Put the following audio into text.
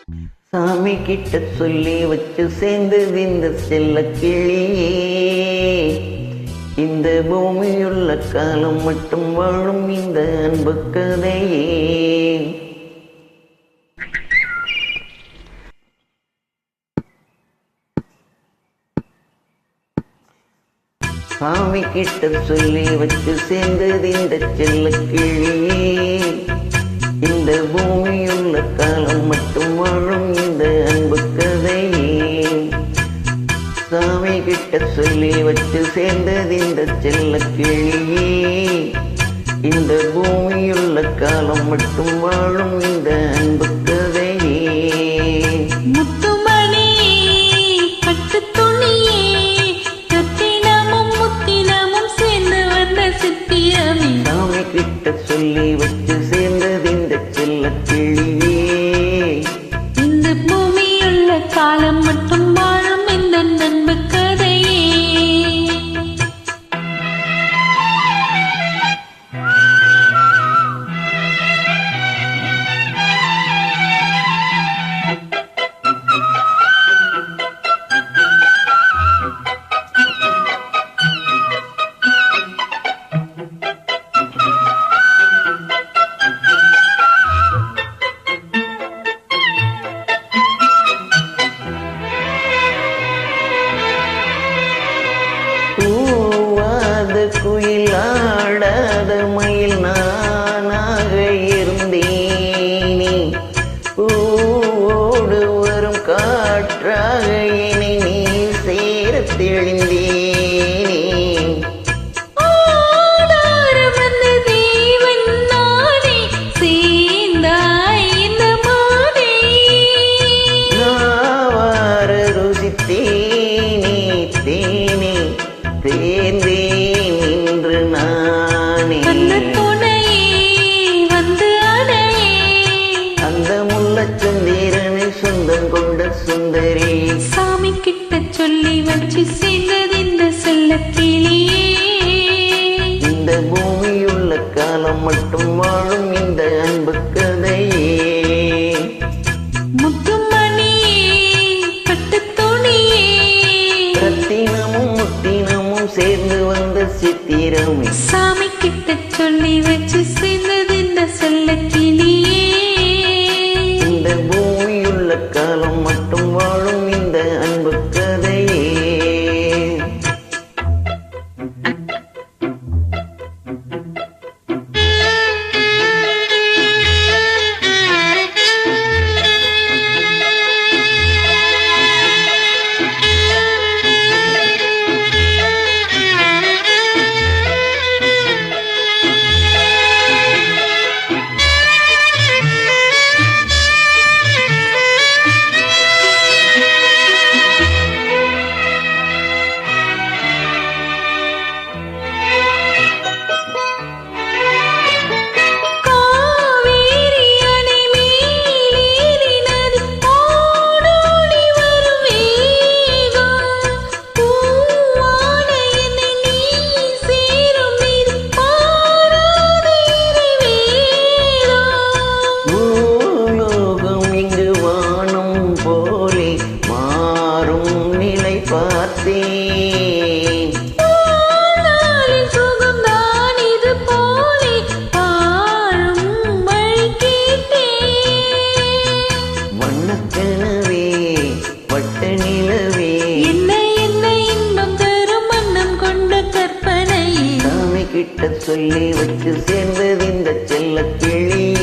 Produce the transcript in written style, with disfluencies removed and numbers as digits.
சாமி கிட்ட சொல்லி வச்சு சேர்ந்தது இந்த செல்ல கிளியே. இந்த பூமியுள்ள காலம் மட்டும் வாழும் இந்த அன்பு கதையே. சாமி கிட்ட சொல்லி வச்சு சேர்ந்தது இந்த செல்ல கிளியே. இந்த பூமியுள்ள காலம் மட்டும் வாழும் இந்த அன்பு கதையே. சாமி கிட்ட சொல்லி வச்சு சேர்ந்தது இந்த செல்ல கிளியே. இந்த பூமியுள்ள காலம் மட்டும் வாழும் இந்த அன்பு கதையே. முத்துமணி பட்டு துணியே, ரத்தினமும் முத்தினமும் சேர்ந்து வந்த சித்திரமே. சாமி கிட்ட சொல்லி வச்சு சேர்ந்தது இந்த செல்ல கிளியே. இந்த பூமியுள்ள காலம் மட்டும் வாழும் இந்த நண்பு கதையே. பூவாத குயிலாடாத மயில் நானாக இருந்தேனே. பூவோடு வரும் காற்றாக இனி நீ சேர தெளிந்தேனே. நாவார ருசித்தேனே தேனே தேர்ந்தேன் இன்று நானே. அந்த முல்லச்சந்திரனை சொந்தம் கொண்ட சுந்தரி. சாமி கிட்ட சொல்லி வச்சு சேர்ந்தது இந்த செல்ல கிளியே. இந்த பூமியுள்ள காலம் மட்டும் வாழும் இந்த அன்பு கதையே. முத்துமணி பட்டு துணியே, ரத்தினமும் முத்தினமும் சேர்ந்து வந்த சித்திரமே. சாமி கிட்ட சொல்லி வச்சு சேர்ந்தது இந்த செல்ல கிளியே. இந்த பூமியுள்ள காலம் மட்டும் வாழும் இந்த அன்பு கதையே. கிட்ட சொல்லி வச்சு சேர்ந்தது இந்த செல்ல கிளி.